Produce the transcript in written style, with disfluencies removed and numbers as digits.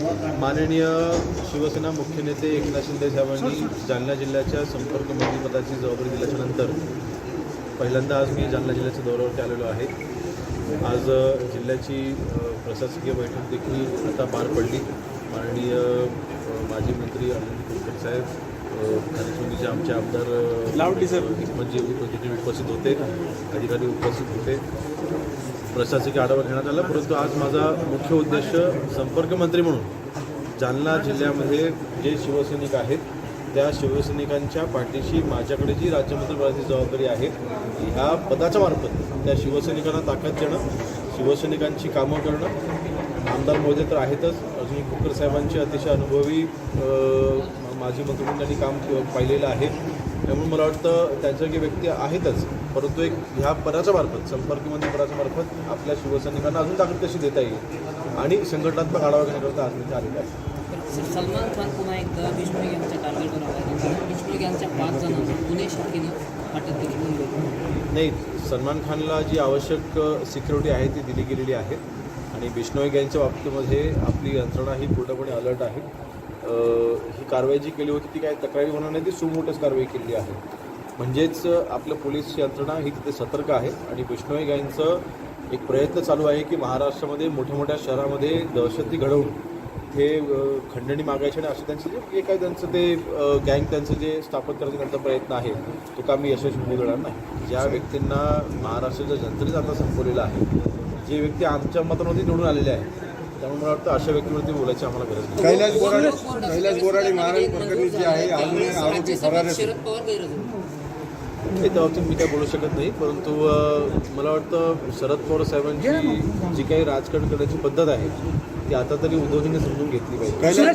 माननीय शिवसेना मुख्य नेते एकनाथ शिंदे साहेबांनी जालना जिल्ह्याच्या संपर्क मंत्रिपदाची जबाबदारी दिल्याच्यानंतर पहिल्यांदा आज मी जालना जिल्ह्याच्या दौऱ्यावरती आलेलो आहे. आज जिल्ह्याची प्रशासकीय बैठक देखील आता पार पडली. माननीय माजी मंत्री अनिल कुलकर्णी साहेब, खारीसोनीचे आमचे आमदार म्हणजे उपस्थित होते, अधिकारी उपस्थित होते. प्रशासकीय आढावा घेण्यात आला. परंतु आज माझा मुख्य उद्देश संपर्क मंत्री म्हणून जालना जिल्ह्यामध्ये जे शिवसैनिक आहेत त्या शिवसैनिकांच्या पाठीशी माझ्याकडे जी राज्यमंत्रिपदाची जबाबदारी आहे ह्या पदाच्या मार्फत त्या शिवसैनिकांना ताकद देणं, शिवसैनिकांची कामं करणं. आमदार महोदय तर आहेतच, अजून कुलकर्णी साहेबांचे अतिशय अनुभवी माजी मंत्रिमंडळाने काम पाहिलेलं आहे. त्यामुळे मला वाटतं त्यांच्यासारखी व्यक्ती आहेतच, परंतु एक ह्या पदाच्या मार्फत संपर्कमंत्री पदाच्या मार्फत आपल्या शिवसैनिकांना अजून ताकद कशी देता येईल आणि संघटनात्मक आढावा घेण्याकरता आज मी आलेले आहे. सलमान खान पुन्हा एकदा देशमुख यांच्या टार्गेटवर आला. देशमुख यांच्या 5 जणांना पुणे शाखेने अटक केली. नाही, सलमान खानला जी आवश्यक सिक्युरिटी आहे ती दिली गेलेली आहे आणि बिश्नोई यांच्या बाबतीमध्ये आपली यंत्रणा ही पूर्णपणे अलर्ट आहे. ही कारवाई जी केली होती ती काही तक्रारी होणार नाही, ती सुमोटच कारवाई केली आहे. म्हणजेच आपलं पोलीस यंत्रणा ही तिथे सतर्क आहे आणि बिश्नोई यांचं एक प्रयत्न चालू आहे की महाराष्ट्रामध्ये मोठ्या मोठ्या शहरामध्ये दहशती घडवून हे खंडणी मागायचे आणि असं त्यांचं जे काय त्यांचं ते गँग त्यांचं जे स्थापन करायचा त्यांचा प्रयत्न आहे तो का मी यशस्वी होऊ देणार नाही. ज्या व्यक्तींना महाराष्ट्राच्या जनतेने आता संपवलेलं आहे, जे व्यक्ती आमच्या मतामध्ये निवडून आलेले आहेत, त्यामुळे मला वाटतं अशा व्यक्तीवरती बोलायची आम्हाला गरज नाही. कैलास बोराडे मारहाण प्रकरणी जे आहे आरोपी फरार आहेत. शरद पवार गैरहजर. त्या बाबतीत मी काय बोलू शकत नाही, परंतु मला वाटतं शरद पवार साहेबांची जी काही राजकारण करण्याची पद्धत आहे ती आता तरी उद्धवजींनी समजून घेतली पाहिजे.